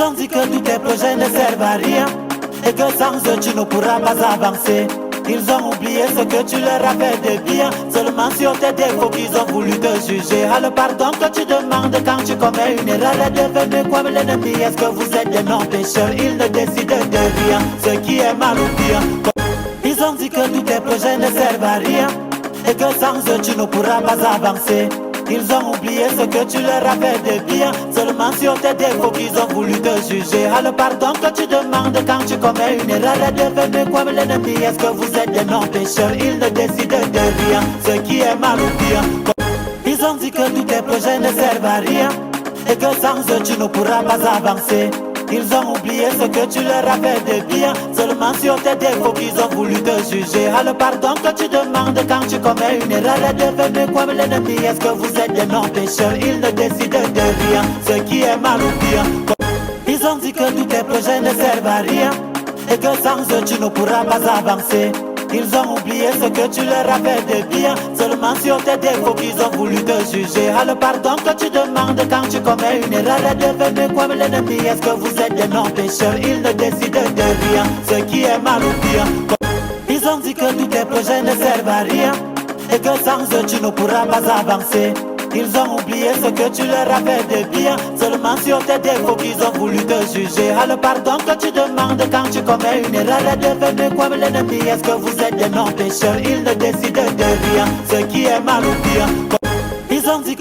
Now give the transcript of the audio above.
Ils ont dit que tous tes projets ne servent à rien et que sans eux tu ne pourras pas avancer. Ils ont oublié ce que tu leur as fait de bien. Seulement sur tes défauts qu'ils ont voulu te juger. Ah, le pardon que tu demandes quand tu commets une erreur est devenu comme l'ennemi. Est-ce que vous êtes des non-pécheurs? Ils ne décident de rien, ce qui est mal ou bien. Ils ont dit que tous tes projets ne servent à rien et que sans eux tu ne pourras pas avancer. Ils ont oublié ce que tu leur as fait de bien. Seulement sur tes défauts qu'ils ont voulu te juger. Ah, le pardon que tu demandes quand tu commets une erreur est devenu comme l'ennemi. Est-ce que vous êtes des non-pécheurs? Ils ne décident de rien, ce qui est mal ou bien. Ils ont dit que tous tes projets ne servent à rien et que sans eux tu ne pourras pas avancer. Ils ont oublié ce que tu leur as fait de bien. Seulement sur tes défauts qu'ils ont voulu te juger. Ah, le pardon que tu demandes quand tu commets une erreur est devenu comme l'ennemi. Est-ce que vous êtes des non-pécheurs? Ils ne décident de rien, ce qui est mal ou bien. Ils ont dit que tous tes projets ne servent à rien et que sans eux tu ne pourras pas avancer. Ils ont oublié ce que tu leur as fait de bien. Seulement sur tes défauts qu'ils ont voulu te juger. Ah, le pardon que tu demandes quand tu commets une erreur est devenu comme l'ennemi. Est-ce que vous êtes des non-pécheurs? Ils ne décident de rien, ce qui est mal ou bien. Ils ont dit que tous tes projets ne servent à rien et que sans eux tu ne pourras pas avancer. Ils ont oublié ce que tu leur as fait de bien. Seulement sur tes défauts qu'ils ont voulu te juger. Ah, le pardon que tu demandes quand tu commets une erreur est devenu comme l'ennemi. Est-ce que vous êtes des non-pécheurs? Ils ne décident de rien, ce qui est mal ou bien. Ils ont dit que